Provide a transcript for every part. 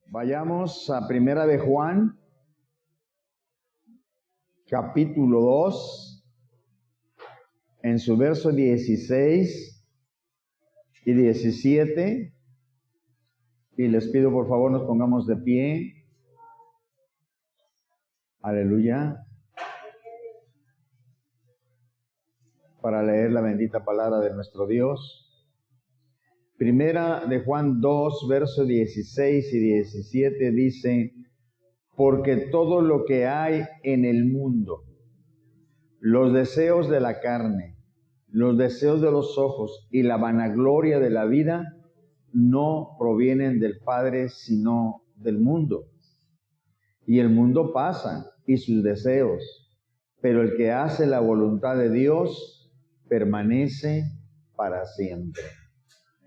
Vayamos a Primera de Juan, capítulo 2, en su verso 16 y 17. Y les pido por favor nos pongamos de pie. Aleluya. Para leer la bendita palabra de nuestro Dios. Primera de Juan 2, versos 16 y 17 dice: porque todo lo que hay en el mundo, los deseos de la carne, los deseos de los ojos y la vanagloria de la vida, no provienen del Padre, sino del mundo. Y el mundo pasa y sus deseos, pero el que hace la voluntad de Dios permanece para siempre.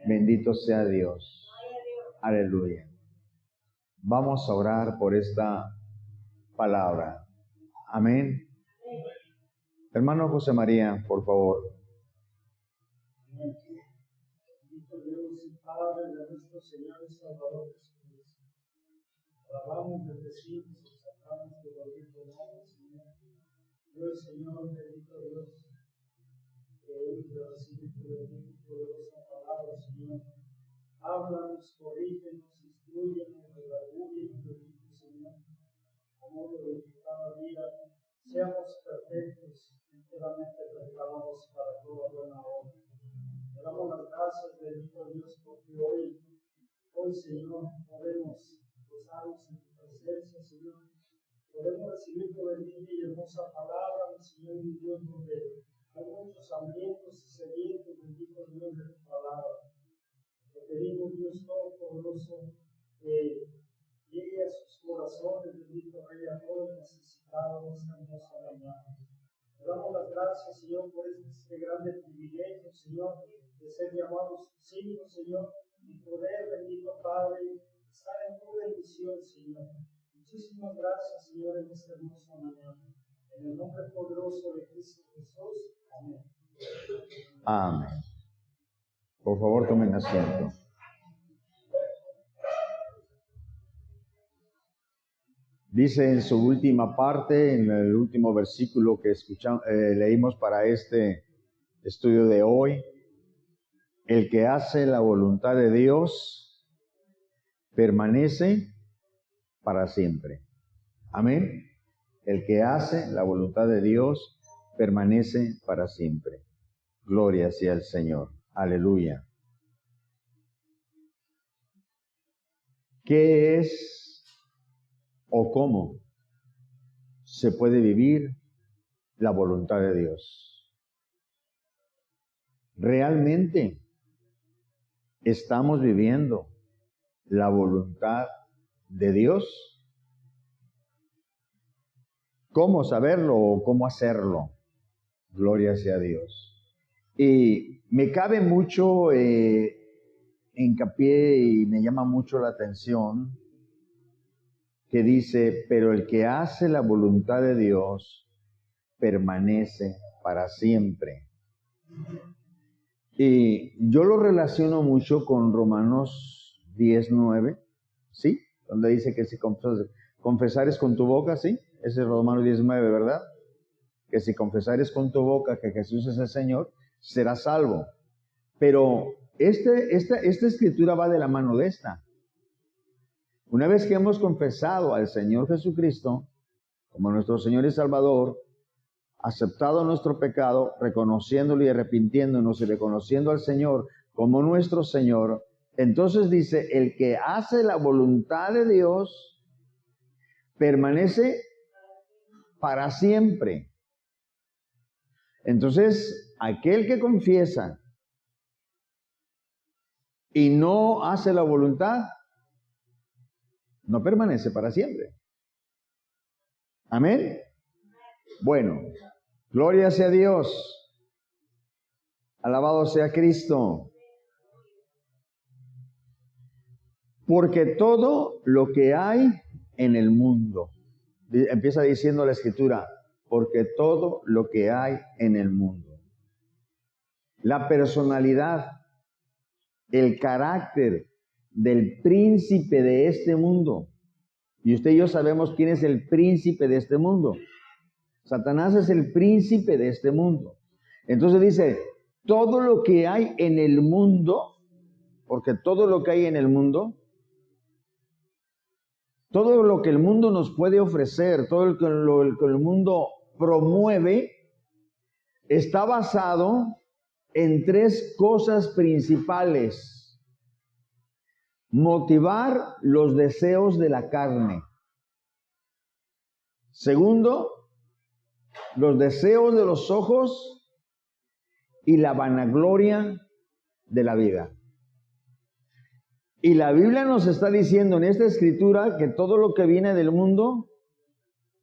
Bendito sea Dios. Aleluya. Vamos a orar por esta palabra. Amén. Hermano José María, por favor. Bendito Dios y Padre de nuestro Señor y Salvador Jesucristo. Alabamos, bendecimos y sacamos de bendito nombre, Señor. Dios, Señor, bendito Dios, que hoy te recibir tu bendita y poderosa palabra, Señor. Háblanos, corrígenos, instruyenos, redargúyenos, bendito Señor. Amor de cada día, seamos perfectos, enteramente preparados para toda buena obra. Te damos las gracias, bendito Dios, porque hoy, Señor, podemos gozarnos en tu presencia, Señor. Podemos recibir tu bendita y hermosa palabra, mi Señor y Dios, donde hay muchos hambrientos y sedientos, bendito Dios, de tu palabra. Te pedimos, Dios Todopoderoso, que llegue a sus corazones, bendito Rey, a todos necesitados esta hermosa mañana. Te damos las gracias, Señor, por este grande privilegio, Señor, de ser llamados tus hijos, Señor, y poder, bendito Padre, estar en tu bendición, Señor. Muchísimas gracias, Señor, en esta hermosa mañana. En el nombre poderoso de Cristo Jesús. Amén. Amén. Por favor, tomen asiento. Dice en su última parte, en el último versículo que leímos para este estudio de hoy: el que hace la voluntad de Dios permanece para siempre. Amén. El que hace la voluntad de Dios permanece para siempre. Gloria sea al Señor. Aleluya. ¿Qué es o cómo se puede vivir la voluntad de Dios? ¿Realmente estamos viviendo la voluntad de Dios? ¿Cómo saberlo o cómo hacerlo? Gloria sea a Dios. Y me cabe mucho hincapié y me llama mucho la atención que dice: pero el que hace la voluntad de Dios permanece para siempre. Y yo lo relaciono mucho con Romanos 10:9, ¿sí? Donde dice que si confesares con tu boca, ¿sí? Ese es Romanos 10:9, ¿verdad? Que si confesares con tu boca que Jesús es el Señor, serás salvo. Pero esta escritura va de la mano de esta. Una vez que hemos confesado al Señor Jesucristo como nuestro Señor y Salvador, aceptado nuestro pecado, reconociéndolo y arrepintiéndonos y reconociendo al Señor como nuestro Señor, entonces dice: el que hace la voluntad de Dios permanece para siempre. Entonces, aquel que confiesa y no hace la voluntad, no permanece para siempre. Amén. Bueno, gloria sea a Dios. Alabado sea Cristo. Porque todo lo que hay en el mundo, empieza diciendo la Escritura, porque todo lo que hay en el mundo, la personalidad, el carácter del príncipe de este mundo. Y usted y yo sabemos quién es el príncipe de este mundo. Satanás es el príncipe de este mundo. Entonces dice, todo lo que hay en el mundo, porque todo lo que hay en el mundo, todo lo que el mundo nos puede ofrecer, todo lo que el mundo promueve, está basado en tres cosas principales. Motivar los deseos de la carne. Segundo, los deseos de los ojos y la vanagloria de la vida. Y la Biblia nos está diciendo en esta escritura que todo lo que viene del mundo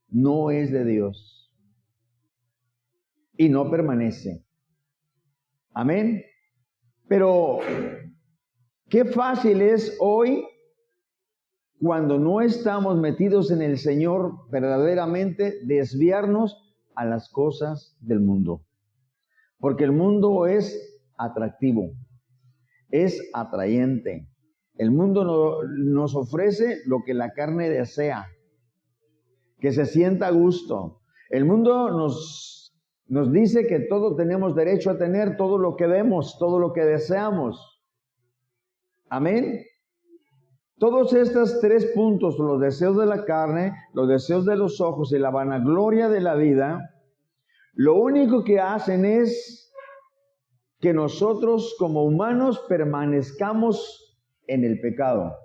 no es de Dios y no permanece. Amén. Pero qué fácil es hoy, cuando no estamos metidos en el Señor verdaderamente, desviarnos a las cosas del mundo. Porque el mundo es atractivo, es atrayente. El mundo nos ofrece lo que la carne desea, que se sienta a gusto. El mundo nos dice que todos tenemos derecho a tener todo lo que vemos, todo lo que deseamos. Amén. Todos estos tres puntos, los deseos de la carne, los deseos de los ojos y la vanagloria de la vida, lo único que hacen es que nosotros como humanos permanezcamos en el pecado.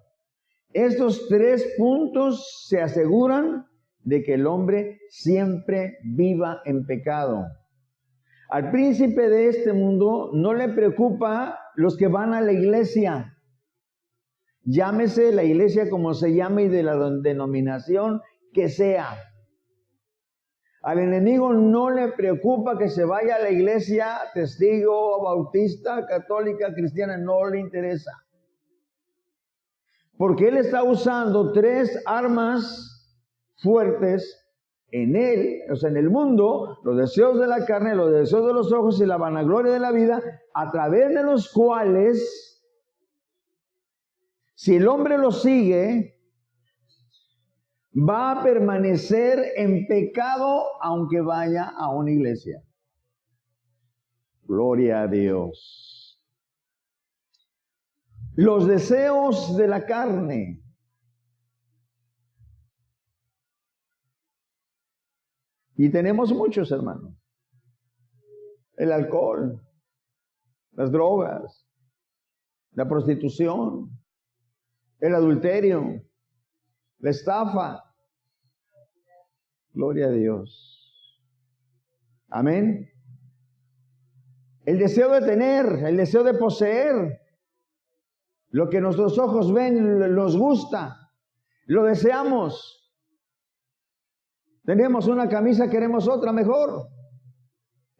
Estos tres puntos se aseguran de que el hombre siempre viva en pecado. Al príncipe de este mundo no le preocupa los que van a la iglesia. Llámese la iglesia como se llame y de la denominación que sea. Al enemigo no le preocupa que se vaya a la iglesia testigo, bautista, católica, cristiana, no le interesa. Porque él está usando tres armas fuertes en él, o sea, en el mundo, los deseos de la carne, los deseos de los ojos y la vanagloria de la vida, a través de los cuales, si el hombre lo sigue, va a permanecer en pecado aunque vaya a una iglesia. Gloria a Dios. Los deseos de la carne. Y tenemos muchos, hermanos. El alcohol, las drogas, la prostitución, el adulterio, la estafa. Gloria a Dios. Amén. El deseo de tener, el deseo de poseer. Lo que nuestros ojos ven, nos gusta. Lo deseamos. Tenemos una camisa, queremos otra mejor.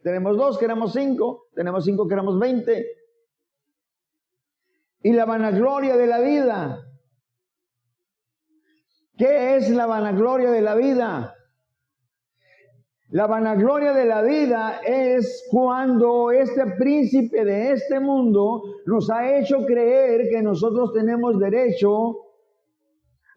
Tenemos dos, queremos cinco. Tenemos cinco, queremos 20. Y la vanagloria de la vida. ¿Qué es la vanagloria de la vida? La vanagloria de la vida es cuando este príncipe de este mundo nos ha hecho creer que nosotros tenemos derecho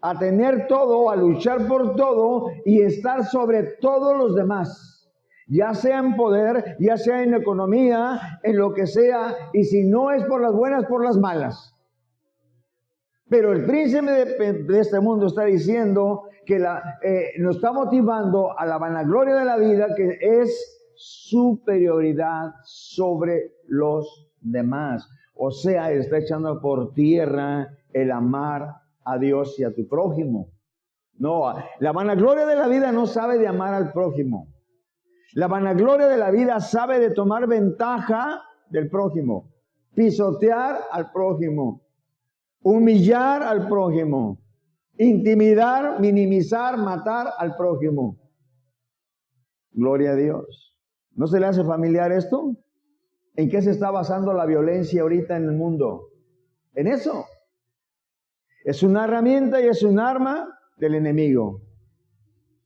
a tener todo, a luchar por todo y estar sobre todos los demás. Ya sea en poder, ya sea en economía, en lo que sea, y si no es por las buenas, por las malas. Pero el príncipe de este mundo está diciendo que nos está motivando a la vanagloria de la vida, que es superioridad sobre los demás. O sea, está echando por tierra el amar a Dios y a tu prójimo. No, la vanagloria de la vida no sabe de amar al prójimo. La vanagloria de la vida sabe de tomar ventaja del prójimo, pisotear al prójimo, humillar al prójimo, intimidar, minimizar, matar al prójimo. Gloria a Dios. ¿No se le hace familiar esto? ¿En qué se está basando la violencia ahorita en el mundo? En eso. Es una herramienta y es un arma del enemigo.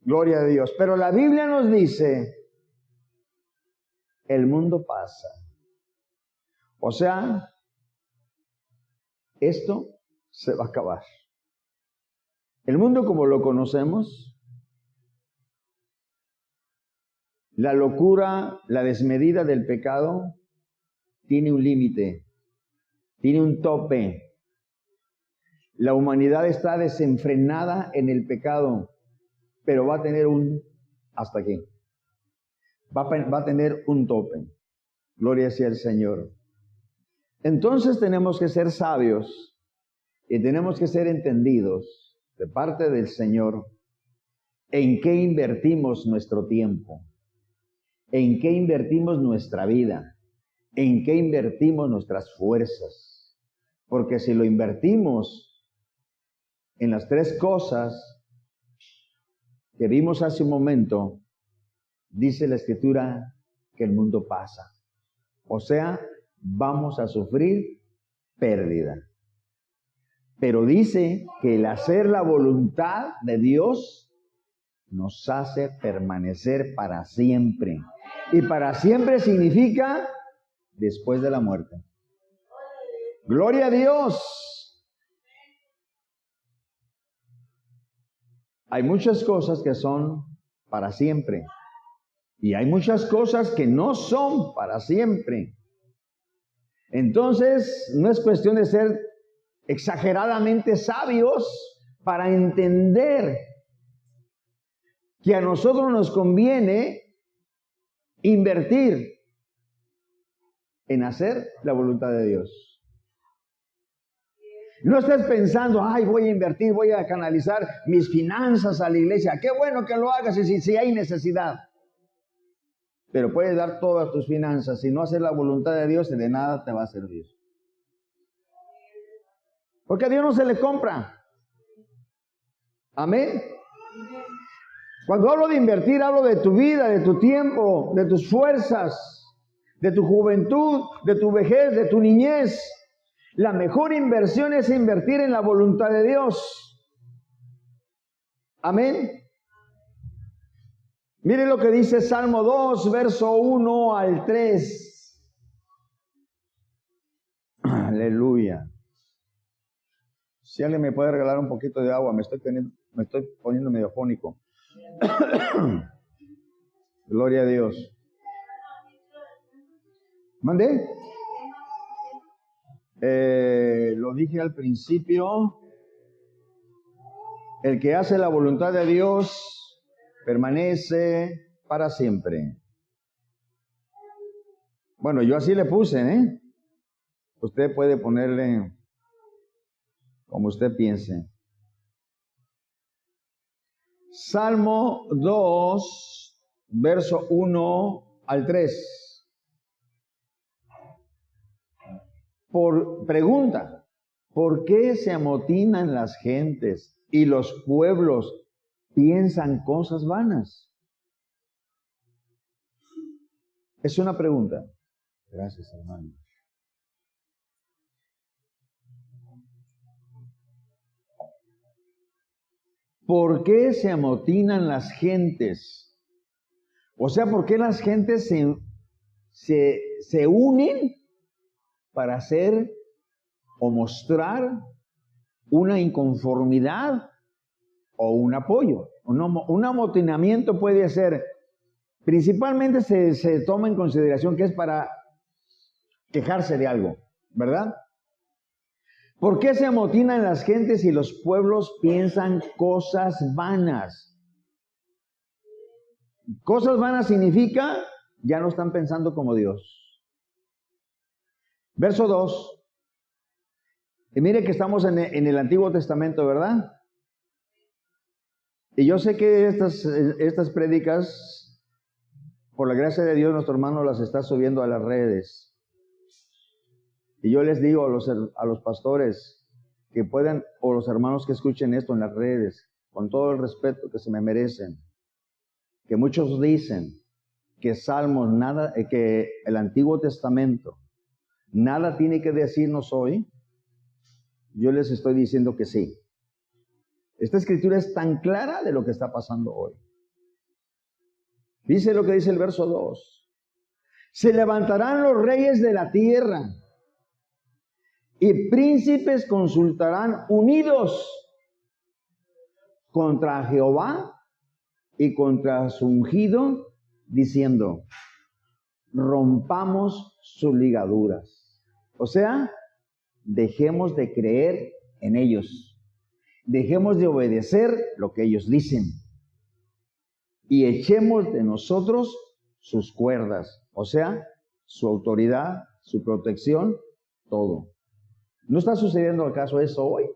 Gloria a Dios. Pero la Biblia nos dice, el mundo pasa. O sea, esto se va a acabar. El mundo como lo conocemos, la locura, la desmedida del pecado, tiene un límite, tiene un tope. La humanidad está desenfrenada en el pecado, pero va a tener un hasta aquí. Va a tener un tope. Gloria sea al Señor. Entonces tenemos que ser sabios y tenemos que ser entendidos de parte del Señor en qué invertimos nuestro tiempo, en qué invertimos nuestra vida, en qué invertimos nuestras fuerzas. Porque si lo invertimos en las tres cosas que vimos hace un momento, dice la Escritura que el mundo pasa. O sea, vamos a sufrir pérdida. Pero dice que el hacer la voluntad de Dios nos hace permanecer para siempre. Y para siempre significa después de la muerte. ¡Gloria a Dios! Hay muchas cosas que son para siempre. Y hay muchas cosas que no son para siempre. Entonces, no es cuestión de ser exageradamente sabios para entender que a nosotros nos conviene invertir en hacer la voluntad de Dios. No estés pensando, ay, voy a invertir, voy a canalizar mis finanzas a la iglesia. Qué bueno que lo hagas si hay necesidad. Pero puedes dar todas tus finanzas. Si no haces la voluntad de Dios, de nada te va a servir. Porque a Dios no se le compra. Amén. Cuando hablo de invertir, hablo de tu vida, de tu tiempo, de tus fuerzas, de tu juventud, de tu vejez, de tu niñez. La mejor inversión es invertir en la voluntad de Dios. Amén. Mire lo que dice Salmo 2, verso 1 al 3. Aleluya. Si alguien me puede regalar un poquito de agua, me estoy poniendo medio fónico. Gloria a Dios. ¿Mandé? Lo dije al principio. El que hace la voluntad de Dios permanece para siempre. Bueno, yo así le puse, ¿eh? Usted puede ponerle como usted piense. Salmo 2, verso 1 al 3. Pregunta, ¿por qué se amotinan las gentes y los pueblos piensan cosas vanas? Es una pregunta. Gracias, hermano. ¿Por qué se amotinan las gentes? O sea, ¿por qué las gentes se unen para hacer o mostrar una inconformidad o un apoyo? Un amotinamiento puede ser, principalmente se toma en consideración que es para quejarse de algo, ¿verdad? ¿Por qué se amotinan las gentes y los pueblos piensan cosas vanas? Cosas vanas significa, ya no están pensando como Dios. Verso 2. Y mire que estamos en el Antiguo Testamento, ¿verdad? Y yo sé que estas prédicas, por la gracia de Dios, nuestro hermano las está subiendo a las redes. Y yo les digo a los pastores que puedan, o los hermanos que escuchen esto en las redes, con todo el respeto que se me merecen, que muchos dicen que Salmos, que el Antiguo Testamento, nada tiene que decirnos hoy. Yo les estoy diciendo que sí. Esta escritura es tan clara de lo que está pasando hoy. Dice lo que dice el verso 2. Se levantarán los reyes de la tierra y príncipes consultarán unidos contra Jehová y contra su ungido, diciendo, rompamos sus ligaduras. O sea, dejemos de creer en ellos. Dejemos de obedecer lo que ellos dicen. Y echemos de nosotros sus cuerdas. O sea, su autoridad, su protección, todo. ¿No está sucediendo acaso eso hoy?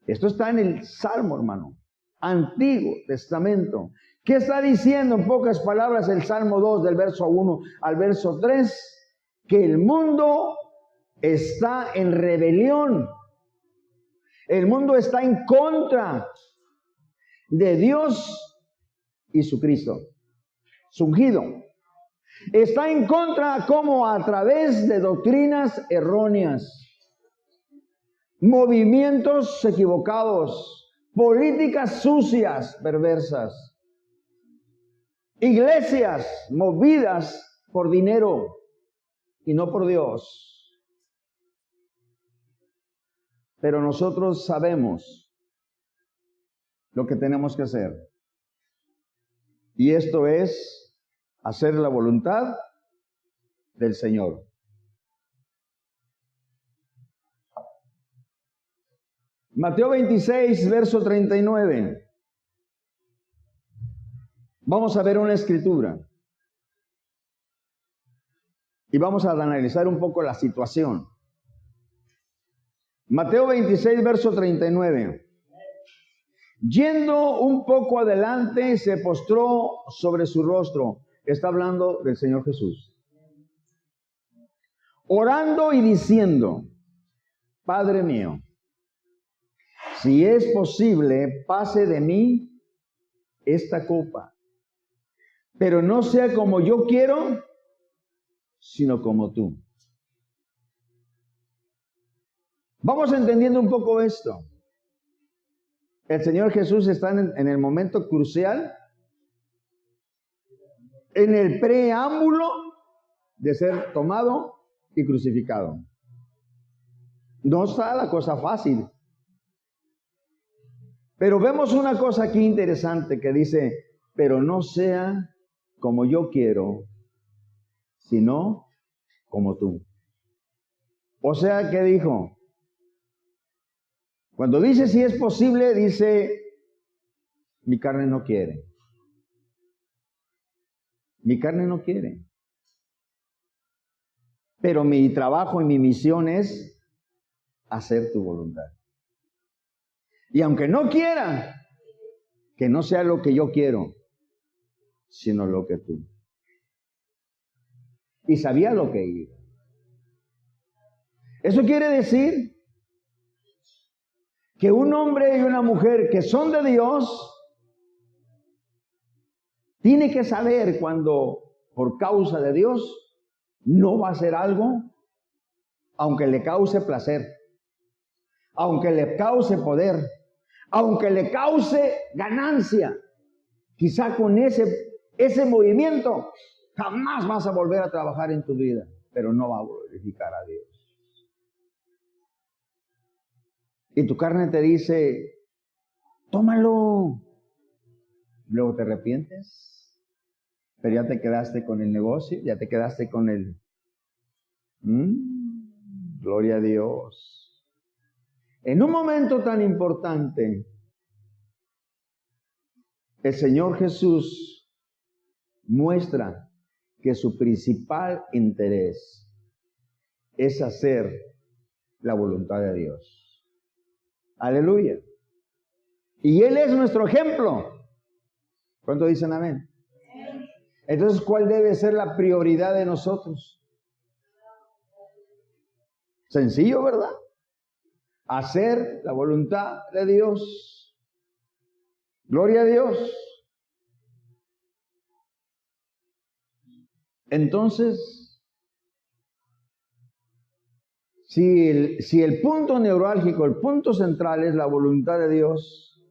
Esto está en el Salmo, hermano. Antiguo Testamento. ¿Qué está diciendo en pocas palabras el Salmo 2 del verso 1 al verso 3? Que el mundo está en rebelión. El mundo está en contra de Dios y su Cristo, su ungido. Está en contra como a través de doctrinas erróneas, movimientos equivocados, políticas sucias, perversas, iglesias movidas por dinero y no por Dios. Pero nosotros sabemos lo que tenemos que hacer. Y esto es hacer la voluntad del Señor. Mateo 26, verso 39. Vamos a ver una escritura. Y vamos a analizar un poco la situación. Mateo 26, verso 39. Yendo un poco adelante, se postró sobre su rostro. Está hablando del Señor Jesús. Orando y diciendo, Padre mío, si es posible, pase de mí esta copa. Pero no sea como yo quiero, sino como tú. Vamos entendiendo un poco esto. El Señor Jesús está en el momento crucial, en el preámbulo de ser tomado y crucificado. No está la cosa fácil. Pero vemos una cosa aquí interesante que dice, pero no sea como yo quiero, sino como tú. O sea, ¿qué dijo? Cuando dice si es posible, dice, mi carne no quiere. Mi carne no quiere. Pero mi trabajo y mi misión es hacer tu voluntad. Y aunque no quiera, que no sea lo que yo quiero, sino lo que tú. Y sabía lo que iba. Eso quiere decir que un hombre y una mujer que son de Dios tiene que saber cuando por causa de Dios no va a hacer algo, aunque le cause placer, aunque le cause poder, aunque le cause ganancia. Quizá con ese movimiento jamás vas a volver a trabajar en tu vida, pero no va a glorificar a Dios. Y tu carne te dice, tómalo. Luego te arrepientes, pero ya te quedaste con el negocio, ya te quedaste con el... Gloria a Dios. En un momento tan importante, el Señor Jesús muestra que su principal interés es hacer la voluntad de Dios. Aleluya. Y Él es nuestro ejemplo. ¿Cuánto dicen amén? Entonces, ¿cuál debe ser la prioridad de nosotros? Sencillo, ¿verdad? Hacer la voluntad de Dios. Gloria a Dios. Entonces, si el punto neurálgico, el punto central es la voluntad de Dios,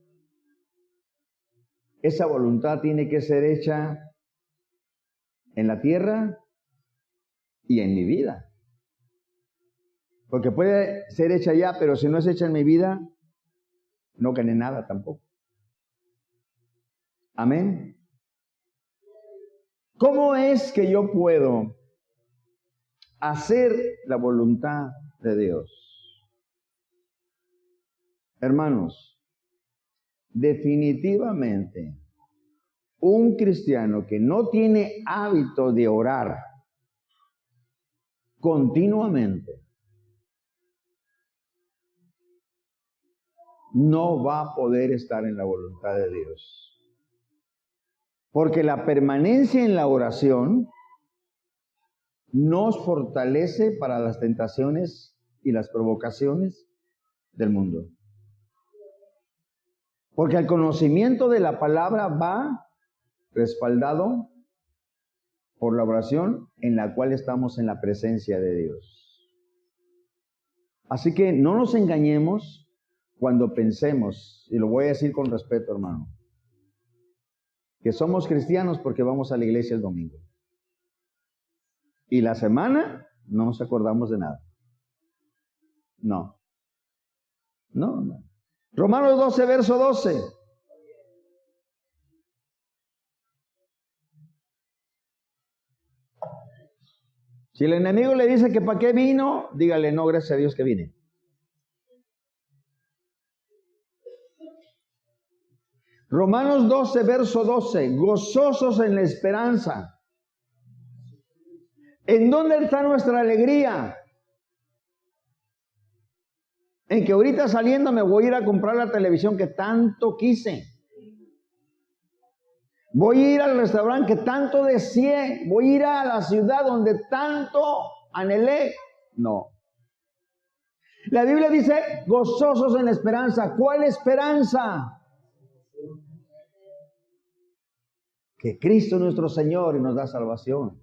esa voluntad tiene que ser hecha en la tierra y en mi vida. Porque puede ser hecha ya, pero si no es hecha en mi vida, no gané nada tampoco. Amén. ¿Cómo es que yo puedo hacer la voluntad de Dios? Hermanos, definitivamente, un cristiano que no tiene hábito de orar continuamente, no va a poder estar en la voluntad de Dios. Porque la permanencia en la oración nos fortalece para las tentaciones y las provocaciones del mundo. Porque el conocimiento de la palabra va respaldado por la oración en la cual estamos en la presencia de Dios. Así que no nos engañemos cuando pensemos, y lo voy a decir con respeto, hermano, que somos cristianos porque vamos a la iglesia el domingo. Y la semana no nos acordamos de nada. No. Romanos 12, verso 12. Si el enemigo le dice que para qué vino, dígale, no, gracias a Dios que vine. Romanos 12, verso 12. Gozosos en la esperanza. ¿En dónde está nuestra alegría? En que ahorita saliendo me voy a ir a comprar la televisión que tanto quise. Voy a ir al restaurante que tanto deseé. Voy a ir a la ciudad donde tanto anhelé. No. La Biblia dice, gozosos en la esperanza. ¿Cuál esperanza? Que Cristo nuestro Señor y nos da salvación.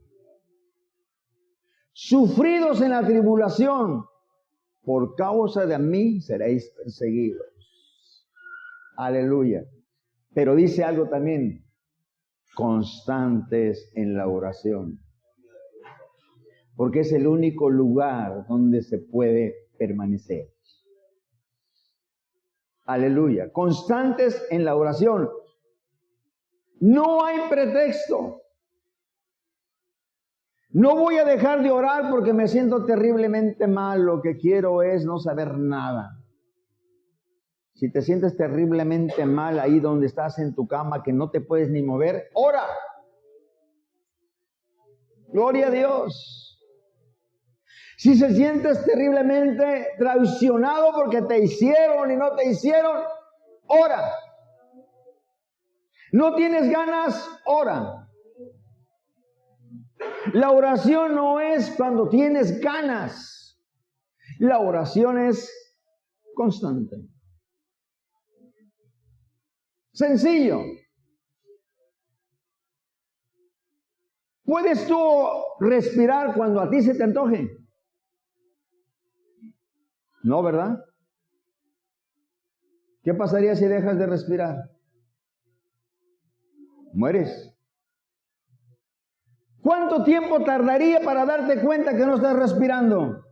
Sufridos en la tribulación, por causa de mí seréis perseguidos. Aleluya. Pero dice algo también, constantes en la oración. Porque es el único lugar donde se puede permanecer. Aleluya. Constantes en la oración. No hay pretexto. No voy a dejar de orar porque me siento terriblemente mal. Lo que quiero es no saber nada. Si te sientes terriblemente mal ahí donde estás en tu cama, que no te puedes ni mover, ora. Gloria a Dios. Si se sientes terriblemente traicionado porque te hicieron y no te hicieron, ora. No tienes ganas, ora. La oración no es cuando tienes ganas. La oración es constante. Sencillo. ¿Puedes tú respirar cuando a ti se te antoje? No, ¿verdad? ¿Qué pasaría si dejas de respirar? Mueres. ¿Cuánto tiempo tardaría para darte cuenta que no estás respirando?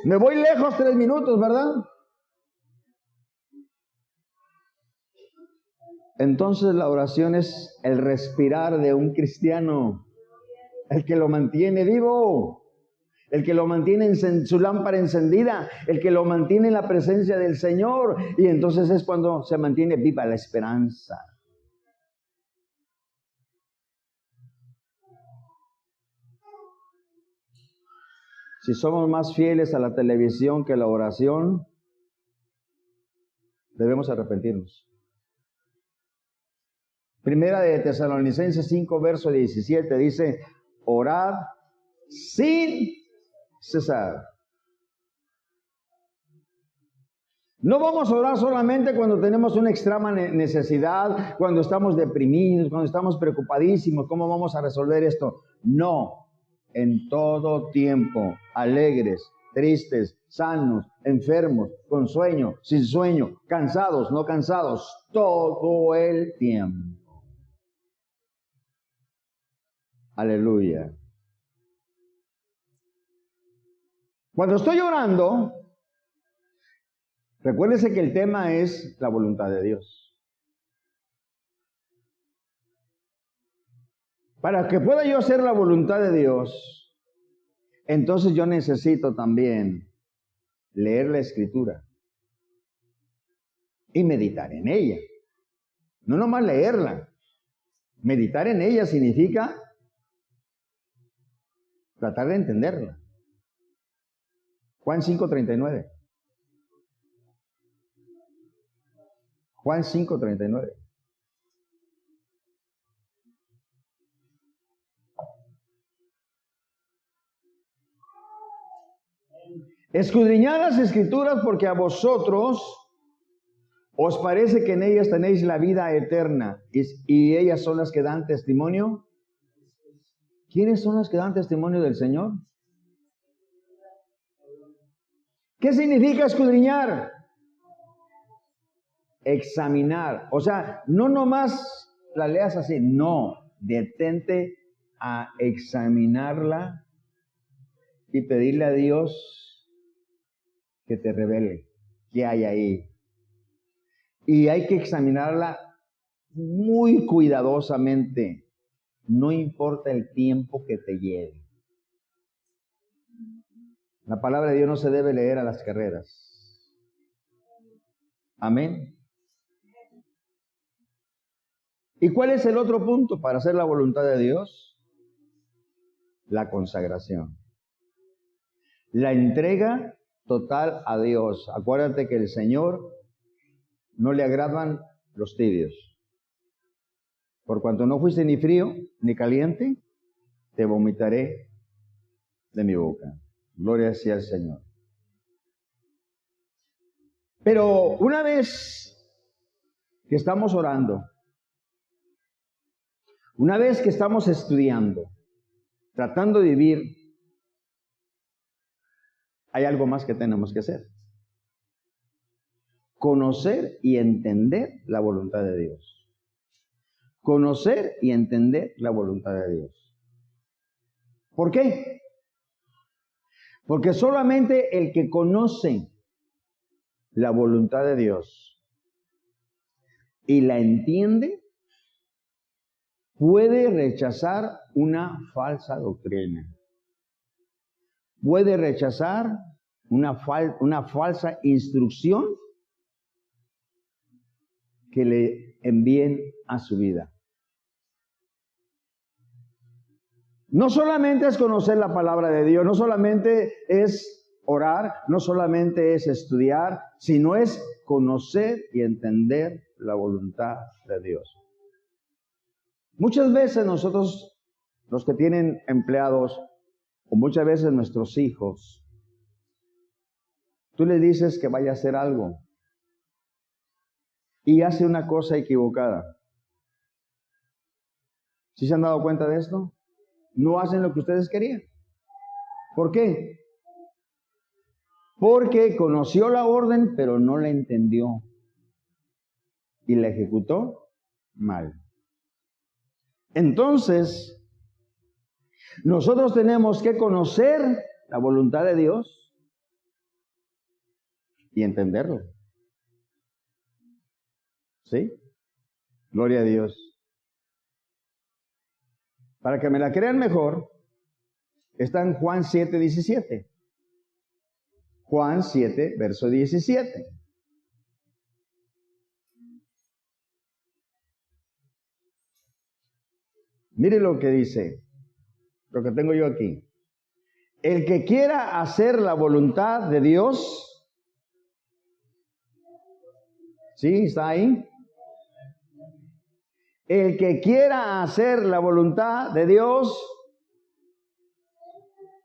Me voy lejos 3 minutos, ¿verdad? Entonces la oración es el respirar de un cristiano, el que lo mantiene vivo, el que lo mantiene en su lámpara encendida, el que lo mantiene en la presencia del Señor, y entonces es cuando se mantiene viva la esperanza. Si somos más fieles a la televisión que a la oración, debemos arrepentirnos. Primera de Tesalonicenses 5, verso 17, dice, orad sin cesar. No vamos a orar solamente cuando tenemos una extrema necesidad, cuando estamos deprimidos, cuando estamos preocupadísimos, ¿cómo vamos a resolver esto? No, en todo tiempo, alegres, tristes, sanos, enfermos, con sueño, sin sueño, cansados, no cansados, todo el tiempo. Aleluya. Cuando estoy orando, recuérdese que el tema es la voluntad de Dios. Para que pueda yo hacer la voluntad de Dios, entonces yo necesito también leer la Escritura y meditar en ella. No nomás leerla. Meditar en ella significa tratar de entenderla. Juan 5:39. Juan 5:39. Escudriñad las Escrituras porque a vosotros os parece que en ellas tenéis la vida eterna y ellas son las que dan testimonio. ¿Quiénes son las que dan testimonio del Señor? ¿Qué significa escudriñar? Examinar. O sea, no nomás la leas así, no, detente a examinarla y pedirle a Dios que te revele qué hay ahí. Y hay que examinarla muy cuidadosamente. No importa el tiempo que te lleve. La palabra de Dios no se debe leer a las carreras. Amén. ¿Y cuál es el otro punto para hacer la voluntad de Dios? La consagración. La entrega total a Dios. Acuérdate que el Señor no le agradan los tibios. Por cuanto no fuiste ni frío ni caliente, te vomitaré de mi boca. Gloria sea al Señor. Pero una vez que estamos orando, una vez que estamos estudiando, tratando de vivir, hay algo más que tenemos que hacer. Conocer y entender la voluntad de Dios. Conocer y entender la voluntad de Dios. ¿Por qué? Porque solamente el que conoce la voluntad de Dios y la entiende, puede rechazar una falsa doctrina. Puede rechazar una falsa instrucción que le envíen a su vida. No solamente es conocer la palabra de Dios, no solamente es orar, no solamente es estudiar, sino es conocer y entender la voluntad de Dios. Muchas veces nosotros, los que tienen empleados, o muchas veces nuestros hijos, tú les dices que vaya a hacer algo y hace una cosa equivocada. ¿Sí se han dado cuenta de esto? No hacen lo que ustedes querían. ¿Por qué? Porque conoció la orden, pero no la entendió y la ejecutó mal. Entonces, nosotros tenemos que conocer la voluntad de Dios y entenderlo. ¿Sí? Gloria a Dios. Para que me la crean mejor, está en Juan 7:17. Juan 7, verso 17. Mire lo que dice, lo que tengo yo aquí. El que quiera hacer la voluntad de Dios, ¿sí? ¿Está ahí? El que quiera hacer la voluntad de Dios,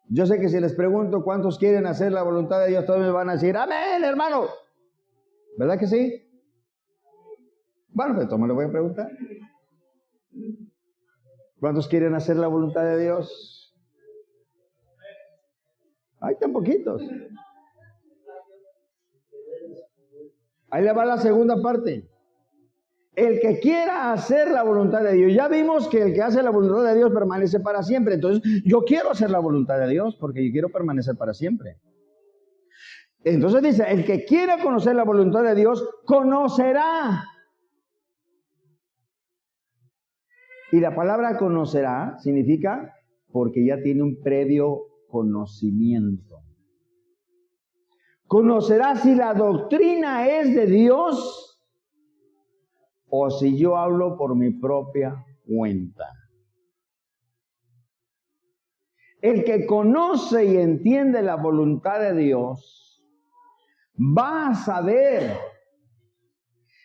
yo sé que si les pregunto cuántos quieren hacer la voluntad de Dios, todos me van a decir, amén, hermano. ¿Verdad que sí? Bueno, pues me lo voy a preguntar. ¿Cuántos quieren hacer la voluntad de Dios? Hay tan poquitos. Ahí le va la segunda parte. El que quiera hacer la voluntad de Dios. Ya vimos que el que hace la voluntad de Dios permanece para siempre. Entonces, yo quiero hacer la voluntad de Dios porque yo quiero permanecer para siempre. Entonces dice, el que quiera conocer la voluntad de Dios, conocerá. Y la palabra conocerá significa porque ya tiene un previo conocimiento. Conocerá si la doctrina es de Dios o si yo hablo por mi propia cuenta. El que conoce y entiende la voluntad de Dios va a saber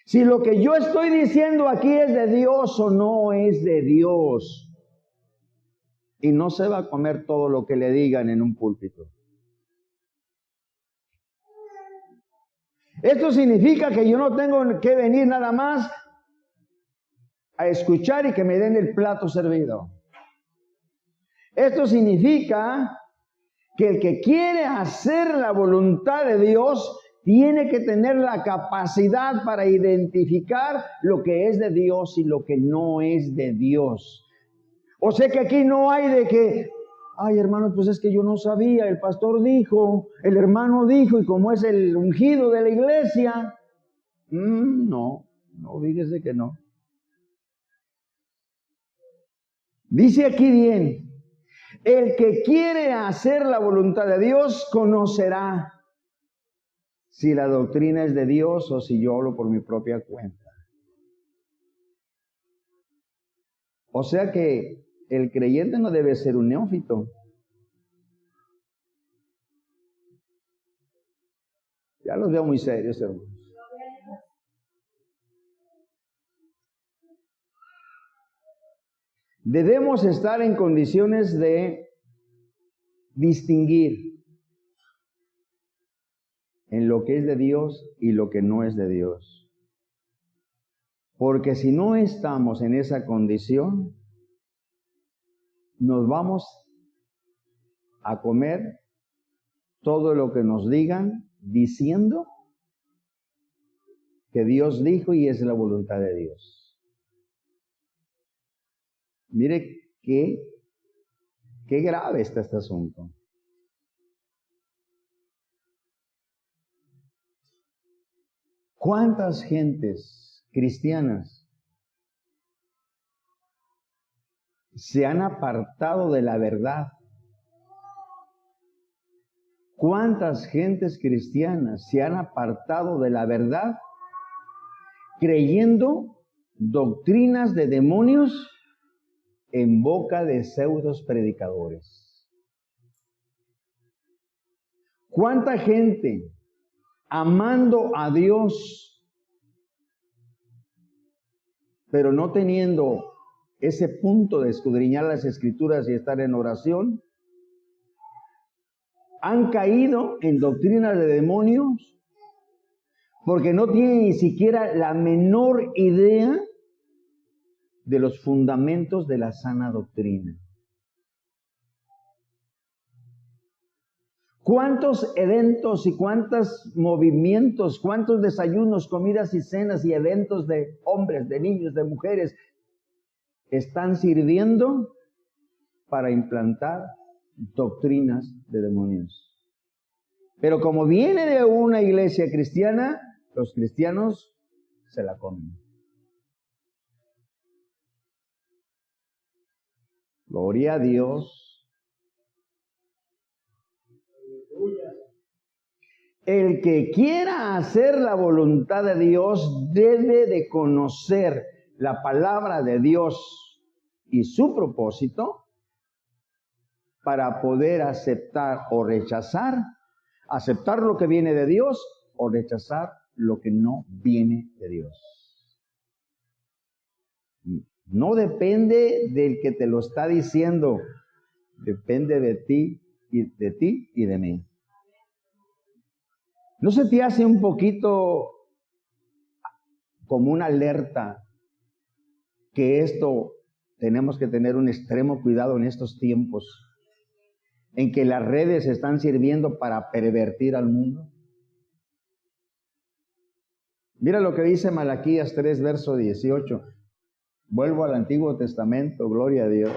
si lo que yo estoy diciendo aquí es de Dios o no es de Dios. Y no se va a comer todo lo que le digan en un púlpito. Esto significa que yo no tengo que venir nada más a escuchar y que me den el plato servido. Esto significa que el que quiere hacer la voluntad de Dios tiene que tener la capacidad para identificar lo que es de Dios y lo que no es de Dios. O sea que aquí no hay de que, ay hermano, pues es que yo no sabía, el pastor dijo, el hermano dijo, y como es el ungido de la iglesia. No, fíjese que no. Dice aquí bien, el que quiere hacer la voluntad de Dios conocerá si la doctrina es de Dios o si yo hablo por mi propia cuenta. O sea que el creyente no debe ser un neófito. Ya los veo muy serios, hermanos. Debemos estar en condiciones de distinguir en lo que es de Dios y lo que no es de Dios. Porque si no estamos en esa condición, nos vamos a comer todo lo que nos digan diciendo que Dios dijo y es la voluntad de Dios. Mire qué grave está este asunto. ¿Cuántas gentes cristianas se han apartado de la verdad? ¿Cuántas gentes cristianas se han apartado de la verdad creyendo doctrinas de demonios en boca de pseudos predicadores? ¿Cuánta gente amando a Dios, pero no teniendo ese punto de escudriñar las escrituras y estar en oración, han caído en doctrinas de demonios porque no tienen ni siquiera la menor idea de los fundamentos de la sana doctrina? ¿Cuántos eventos y cuántos movimientos, cuántos desayunos, comidas y cenas y eventos de hombres, de niños, de mujeres están sirviendo para implantar doctrinas de demonios? Pero como viene de una iglesia cristiana, los cristianos se la comen. Gloria a Dios. El que quiera hacer la voluntad de Dios debe de conocer la palabra de Dios y su propósito para poder aceptar o rechazar, aceptar lo que viene de Dios o rechazar lo que no viene de Dios. No depende del que te lo está diciendo, depende de ti y de mí. ¿No se te hace un poquito como una alerta que esto tenemos que tener un extremo cuidado en estos tiempos en que las redes están sirviendo para pervertir al mundo? Mira lo que dice Malaquías 3, verso 18. Vuelvo al Antiguo Testamento, gloria a Dios.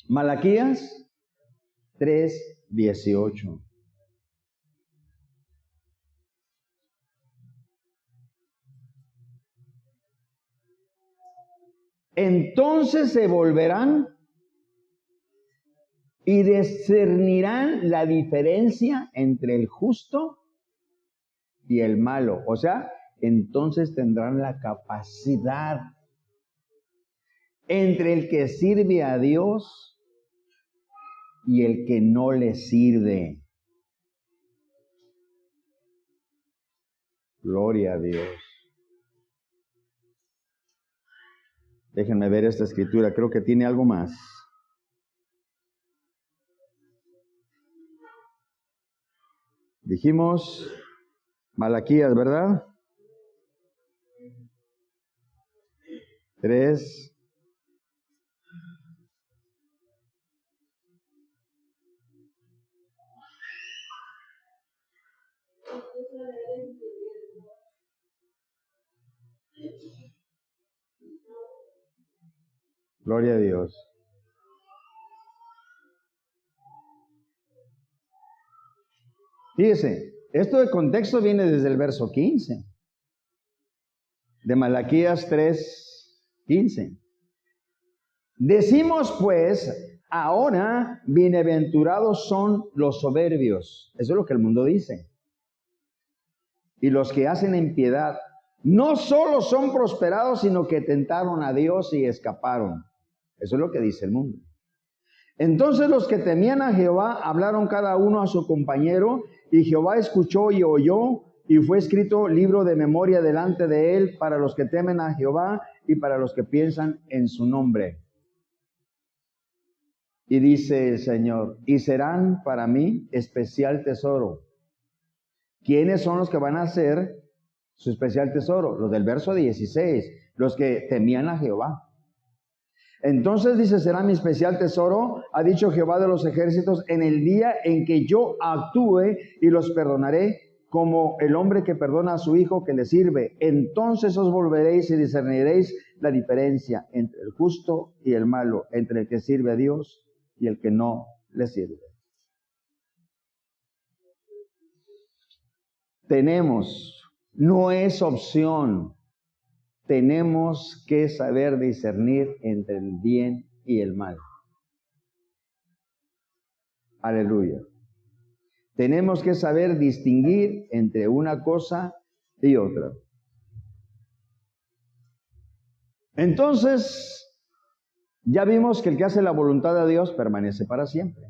Malaquías 3:18. Entonces se volverán y discernirán la diferencia entre el justo y el malo. O sea, entonces tendrán la capacidad entre el que sirve a Dios y el que no le sirve. Gloria a Dios. Déjenme ver esta escritura, creo que tiene algo más. Dijimos Malaquías, ¿verdad? 3. Gloria a Dios. Fíjese, esto de contexto viene desde el verso 15. De Malaquías 3:15. Decimos pues, ahora bienaventurados son los soberbios. Eso es lo que el mundo dice. Y los que hacen impiedad, no solo son prosperados, sino que tentaron a Dios y escaparon. Eso es lo que dice el mundo. Entonces los que temían a Jehová hablaron cada uno a su compañero, y Jehová escuchó y oyó, y fue escrito libro de memoria delante de él para los que temen a Jehová y para los que piensan en su nombre. Y dice el Señor, y serán para mí especial tesoro. ¿Quiénes son los que van a ser su especial tesoro? Los del verso 16, los que temían a Jehová. Entonces dice, será mi especial tesoro, ha dicho Jehová de los ejércitos, en el día en que yo actúe y los perdonaré, como el hombre que perdona a su hijo que le sirve. Entonces os volveréis y discerniréis la diferencia entre el justo y el malo, entre el que sirve a Dios y el que no le sirve. Tenemos, no es opción, tenemos que saber discernir entre el bien y el mal. Aleluya. Tenemos que saber distinguir entre una cosa y otra. Entonces, ya vimos que el que hace la voluntad de Dios permanece para siempre.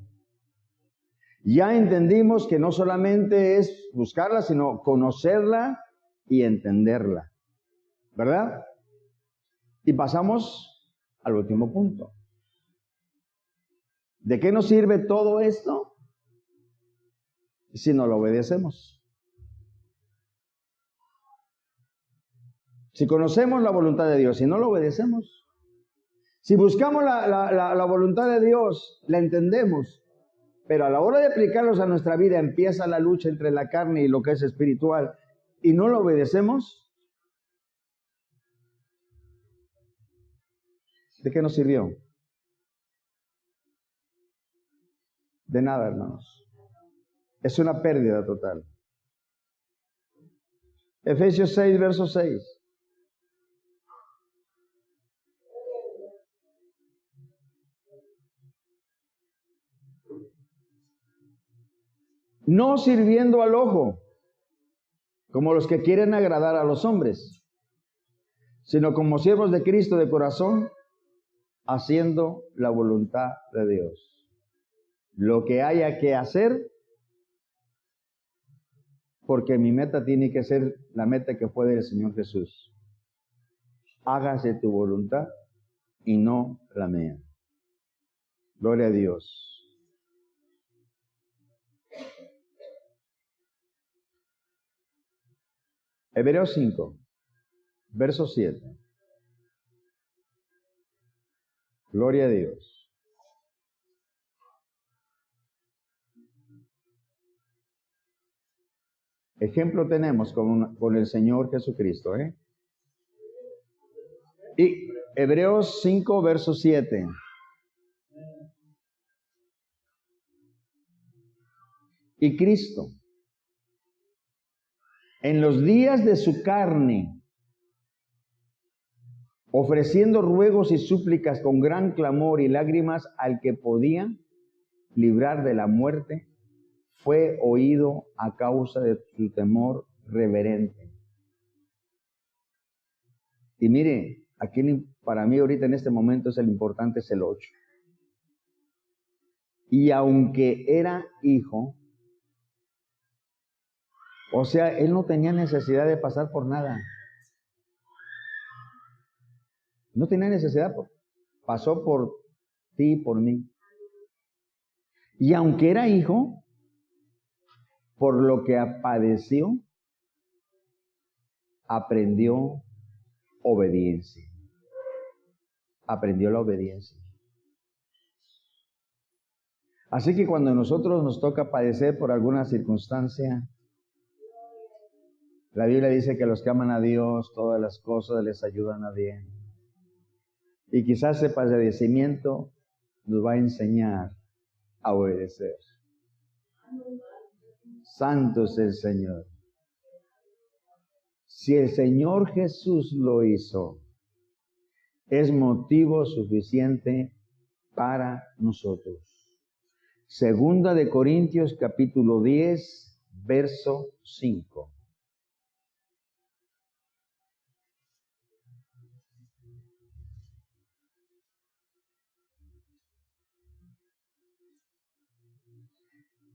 Ya entendimos que no solamente es buscarla, sino conocerla y entenderla. ¿Verdad? Y pasamos al último punto. ¿De qué nos sirve todo esto? Si no lo obedecemos. Si conocemos la voluntad de Dios y no lo obedecemos. Si buscamos la voluntad de Dios, la entendemos, pero a la hora de aplicarlos a nuestra vida empieza la lucha entre la carne y lo que es espiritual y no lo obedecemos, ¿de qué nos sirvió? De nada, hermanos. Es una pérdida total. Efesios 6, verso 6. No sirviendo al ojo, como los que quieren agradar a los hombres, sino como siervos de Cristo de corazón, haciendo la voluntad de Dios. Lo que haya que hacer, porque mi meta tiene que ser la meta que fue del Señor Jesús. Hágase tu voluntad y no la mía. Gloria a Dios. Hebreos 5, verso 7. Gloria a Dios. Ejemplo tenemos con el Señor Jesucristo, ¿eh? Y Hebreos 5, verso 7. Y Cristo, en los días de su carne, ofreciendo ruegos y súplicas con gran clamor y lágrimas al que podía librar de la muerte, fue oído a causa de su temor reverente. Y mire, aquí para mí ahorita en este momento es el importante, es el 8. Y aunque era hijo, o sea, él no tenía necesidad de pasar por nada. No tenía necesidad, pasó por ti y por mí. Y aunque era hijo, por lo que padeció, aprendió obediencia. Aprendió la obediencia. Así que cuando a nosotros nos toca padecer por alguna circunstancia, la Biblia dice que los que aman a Dios, todas las cosas les ayudan a bien. Y quizás ese padecimiento nos va a enseñar a obedecer. Santo es el Señor. Si el Señor Jesús lo hizo, es motivo suficiente para nosotros. Segunda de Corintios capítulo 10, verso 5.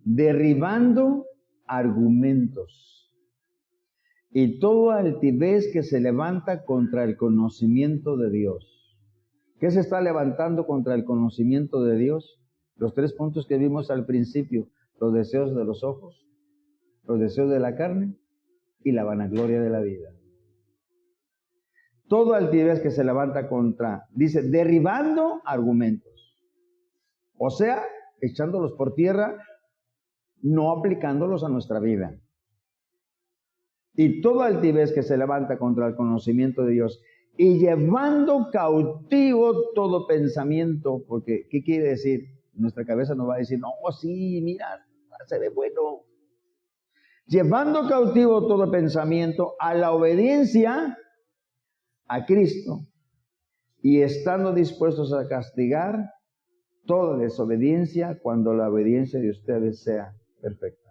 Derribando argumentos y toda altivez que se levanta contra el conocimiento de Dios. ¿Qué se está levantando contra el conocimiento de Dios? Los 3 puntos que vimos al principio: los deseos de los ojos, los deseos de la carne y la vanagloria de la vida. Toda altivez que se levanta contra, dice, derribando argumentos. O sea, echándolos por tierra, no aplicándolos a nuestra vida. Y toda altivez que se levanta contra el conocimiento de Dios, y llevando cautivo todo pensamiento, porque ¿qué quiere decir? Nuestra cabeza nos va a decir, no, sí, mira, se ve bueno. Llevando cautivo todo pensamiento a la obediencia a Cristo, y estando dispuestos a castigar toda desobediencia cuando la obediencia de ustedes sea perfecta.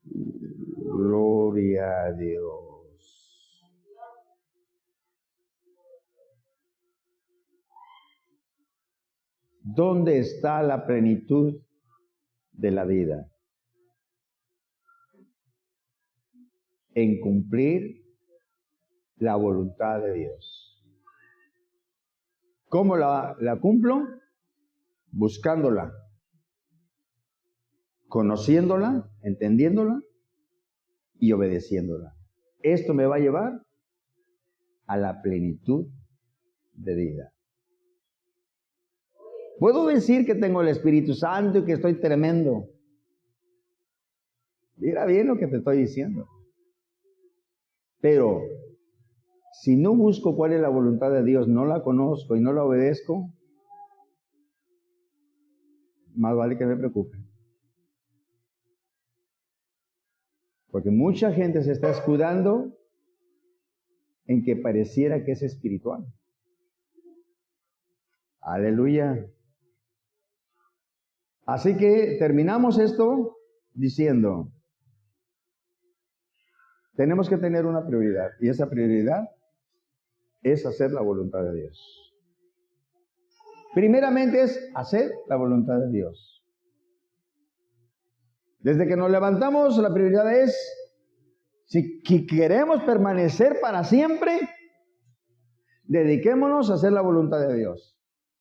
Gloria a Dios. ¿Dónde está la plenitud de la vida? En cumplir la voluntad de Dios. ¿Cómo la cumplo? Buscándola, conociéndola, entendiéndola y obedeciéndola. Esto me va a llevar a la plenitud de vida. Puedo decir que tengo el Espíritu Santo y que estoy tremendo. Mira bien lo que te estoy diciendo. Pero si no busco cuál es la voluntad de Dios, no la conozco y no la obedezco, más vale que me preocupe. Porque mucha gente se está escudando en que pareciera que es espiritual. Aleluya. Así que terminamos esto diciendo, tenemos que tener una prioridad, y esa prioridad es hacer la voluntad de Dios. Primeramente es hacer la voluntad de Dios. Desde que nos levantamos, la prioridad es, si queremos permanecer para siempre, dediquémonos a hacer la voluntad de Dios.